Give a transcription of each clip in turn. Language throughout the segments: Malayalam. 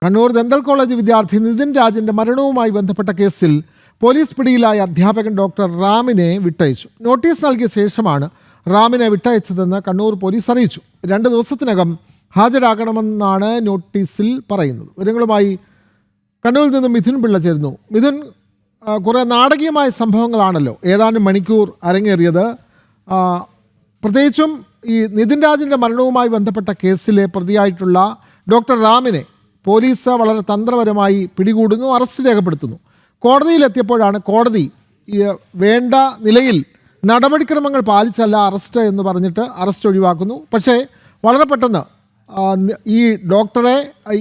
കണ്ണൂർ ദന്തൽ കോളേജ് വിദ്യാർത്ഥി നിതിൻ രാജിന്റെ മരണവുമായി ബന്ധപ്പെട്ട കേസിൽ പോലീസ് പിടിയിലായ അധ്യാപകൻ ഡോക്ടർ റാമിനെ വിട്ടയച്ചു. നോട്ടീസ് നൽകിയ ശേഷമാണ് റാമിനെ വിട്ടയച്ചതെന്ന് കണ്ണൂർ പോലീസ് അറിയിച്ചു. 2 ദിവസത്തിനകം ഹാജരാകണമെന്നാണ് നോട്ടീസിൽ പറയുന്നത്. വിവരങ്ങളുമായി കണ്ണൂരിൽ നിന്ന് മിഥുൻ പിള്ള ചേരുന്നു. മിഥുൻ, കുറേ നാടകീയമായ സംഭവങ്ങളാണല്ലോ ഏതാനും മണിക്കൂർ അരങ്ങേറിയത്. പ്രത്യേകിച്ചും ഈ നിതിൻ രാജിൻ്റെ മരണവുമായി ബന്ധപ്പെട്ട കേസിലെ പ്രതിയായിട്ടുള്ള ഡോക്ടർ റാമിനെ പോലീസ് വളരെ തന്ത്രപരമായി പിടികൂടുന്നു, അറസ്റ്റ് രേഖപ്പെടുത്തുന്നു. കോടതിയിലെത്തിയപ്പോഴാണ് കോടതി വേണ്ട നിലയിൽ നടപടിക്രമങ്ങൾ പാലിച്ചല്ല അറസ്റ്റ് എന്ന് പറഞ്ഞിട്ട് അറസ്റ്റ് ഒഴിവാക്കുന്നു. പക്ഷേ വളരെ പെട്ടെന്ന് ഈ ഡോക്ടറെ,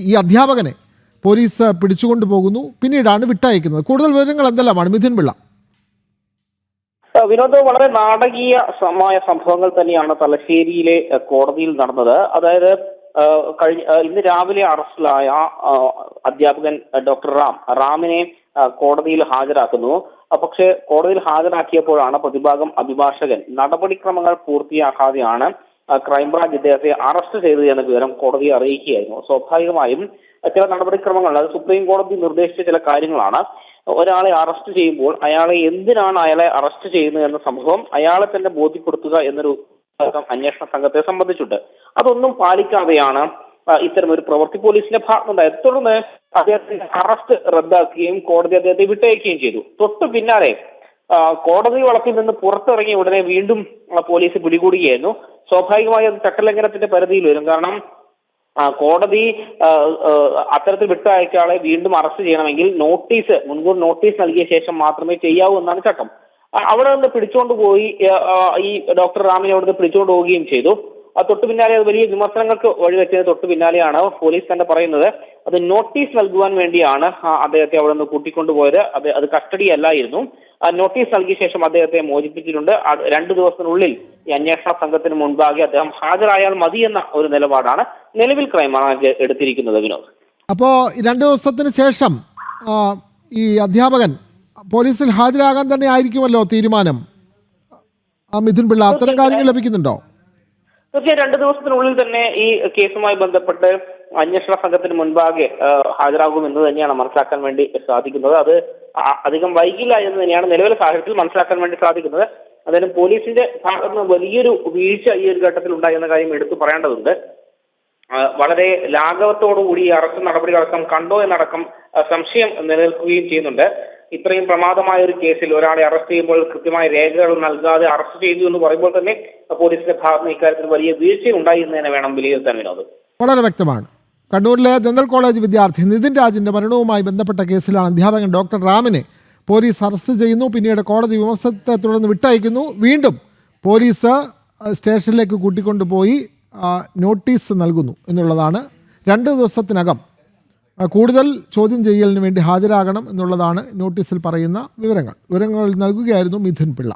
ഈ അധ്യാപകനെ പോലീസ് പിടിച്ചുകൊണ്ടു പോകുന്നു. പിന്നീടാണ് വിട്ടയക്കുന്നത്. കൂടുതൽ വിവരങ്ങൾ എന്തെല്ലാമാണ് മിഥുൻ പിള്ള? വിനോദ്, വളരെ നാടകീയമായ സംഭവങ്ങൾ തന്നെയാണ് തലശ്ശേരിയിലെ കോടതിയിൽ നടന്നത്. അതായത് ഇന്ന് രാവിലെ അറസ്റ്റിലായ അധ്യാപകൻ ഡോക്ടർ റാമിനെ കോടതിയിൽ ഹാജരാക്കുന്നു. പക്ഷേ കോടതിയിൽ ഹാജരാക്കിയപ്പോഴാണ് പ്രതിഭാഗം അഭിഭാഷകൻ നടപടിക്രമങ്ങൾ പൂർത്തിയാക്കാതെയാണ് ക്രൈംബ്രാഞ്ച് ഇദ്ദേഹത്തെ അറസ്റ്റ് ചെയ്തത് എന്ന വിവരം കോടതിയെ അറിയിക്കുകയായിരുന്നു. സ്വാഭാവികമായും ചില നടപടിക്രമങ്ങൾ, അത് സുപ്രീം കോടതി നിർദ്ദേശിച്ച ചില കാര്യങ്ങളാണ്. ഒരാളെ അറസ്റ്റ് ചെയ്യുമ്പോൾ എന്തിനാണ് അയാളെ അറസ്റ്റ് ചെയ്യുന്നത് എന്ന സംഭവം അയാളെ തന്നെ ബോധ്യപ്പെടുത്തുക എന്നൊരു അന്വേഷണ സംഘത്തെ സംബന്ധിച്ചിട്ടുണ്ട്. അതൊന്നും പാലിക്കാതെയാണ് ഇത്തരമൊരു പ്രവൃത്തി പോലീസിന്റെ ഭാഗത്തുണ്ടായത്. തുടർന്ന് അദ്ദേഹത്തിന്റെ അറസ്റ്റ് റദ്ദാക്കുകയും കോടതി അദ്ദേഹത്തെ വിട്ടയക്കുകയും ചെയ്തു. തൊട്ടു പിന്നാലെ കോടതി വളപ്പിൽ നിന്ന് പുറത്തിറങ്ങിയ ഉടനെ വീണ്ടും പോലീസ് പിടികൂടുകയായിരുന്നു. സ്വാഭാവികമായി അത് ചട്ടലംഘനത്തിന്റെ പരിധിയിൽ വരും. കാരണം കോടതി അത്തരത്തിൽ വിട്ടയച്ചയാളെ വീണ്ടും അറസ്റ്റ് ചെയ്യണമെങ്കിൽ മുൻകൂർ നോട്ടീസ് നൽകിയ ശേഷം മാത്രമേ ചെയ്യാവൂ എന്നാണ് ചട്ടം. അവിടെ നിന്ന് പിടിച്ചുകൊണ്ടുപോയി ഈ ഡോക്ടർ റാമിനെ അവിടെ നിന്ന് പിടിച്ചുകൊണ്ട് പോവുകയും ചെയ്തു. തൊട്ടു പിന്നാലെ അത് വലിയ വിമർശനങ്ങൾക്ക് വഴിവെച്ചത് തൊട്ടു പിന്നാലെയാണ് പോലീസ് തന്നെ പറയുന്നത് അത് നോട്ടീസ് നൽകുവാൻ വേണ്ടിയാണ് അദ്ദേഹത്തെ അവിടെ നിന്ന് കൂട്ടിക്കൊണ്ടുപോയത്. അത് കസ്റ്റഡി അല്ലായിരുന്നു. നോട്ടീസ് നൽകിയ ശേഷം അദ്ദേഹത്തെ മോചിപ്പിച്ചിട്ടുണ്ട്. 2 ദിവസത്തിനുള്ളിൽ ഈ അന്വേഷണ സംഘത്തിന് മുൻപാകെ അദ്ദേഹം ഹാജരായാൽ മതി എന്ന ഒരു നിലപാടാണ് നിലവിൽ ക്രൈംബ്രാഞ്ച് എടുത്തിരിക്കുന്നത്. വിനോദ്, അപ്പോൾ 2 ദിവസത്തിന് ശേഷം ഈ അധ്യാപകൻ പോലീസിൽ ഹാജരാകാൻ തന്നെ ആയിരിക്കുമല്ലോ തീരുമാനം. മിഥുൻ പിള്ള, അത്തരം കാര്യങ്ങൾ ലഭിക്കുന്നുണ്ടോ? തീർച്ചയായും 2 ദിവസത്തിനുള്ളിൽ തന്നെ ഈ കേസുമായി ബന്ധപ്പെട്ട് അന്വേഷണ സംഘത്തിന് മുൻപാകെ ഹാജരാകുമെന്ന് തന്നെയാണ് മനസ്സിലാക്കാൻ വേണ്ടി സാധിക്കുന്നത്. അത് അധികം വൈകില്ല എന്ന് തന്നെയാണ് നിലവിലെ സാഹചര്യത്തിൽ മനസ്സിലാക്കാൻ വേണ്ടി സാധിക്കുന്നത്. അതായത് പോലീസിന്റെ ഭാഗത്ത് നിന്ന് വലിയൊരു വീഴ്ച ഈ ഒരു ഘട്ടത്തിൽ ഉണ്ടായി എന്ന കാര്യം എടുത്തു പറയേണ്ടതുണ്ട്. വളരെ ലാഘവത്തോടുകൂടി അറസ്റ്റ് നടപടികളടക്കം കണ്ടോ എന്നടക്കം സംശയം നിലനിൽക്കുകയും ചെയ്യുന്നുണ്ട്. ഇത്രയും പ്രമാദമായ ഒരു കേസിൽ ഒരാളെ അറസ്റ്റ് ചെയ്യുമ്പോൾ കൃത്യമായ രേഖകൾ നൽകാതെ അറസ്റ്റ് ചെയ്തു എന്ന് പറയുമ്പോൾ തന്നെ പോലീസിന്റെ ഭാഗത്ത് ഇക്കാര്യത്തിൽ വലിയ വീഴ്ച ഉണ്ടായി എന്ന് തന്നെ വേണം വിലയിരുത്താൻ. വിനോദ്, വളരെ വ്യക്തമാണ്. കണ്ണൂരിലെ ദന്തൽ കോളേജ് വിദ്യാർത്ഥി നിതിൻ രാജിന്റെ മരണവുമായി ബന്ധപ്പെട്ട കേസിലാണ് അധ്യാപകൻ ഡോക്ടർ റാമിനെ പോലീസ് അറസ്റ്റ് ചെയ്യുന്നു. പിന്നീട് കോടതി വിമർശനത്തെ തുടർന്ന് വിട്ടയക്കുന്നു. വീണ്ടും പോലീസ് സ്റ്റേഷനിലേക്ക് കൂട്ടിക്കൊണ്ടുപോയി നോട്ടീസ് നൽകുന്നു എന്നുള്ളതാണ്. 2 ദിവസത്തിനകം കൂടുതൽ ചോദ്യം ചെയ്യലിന് വേണ്ടി ഹാജരാകണം എന്നുള്ളതാണ് നോട്ടീസിൽ പറയുന്ന വിവരങ്ങൾ നൽകുകയായിരുന്നു മിഥുൻ പിള്ള.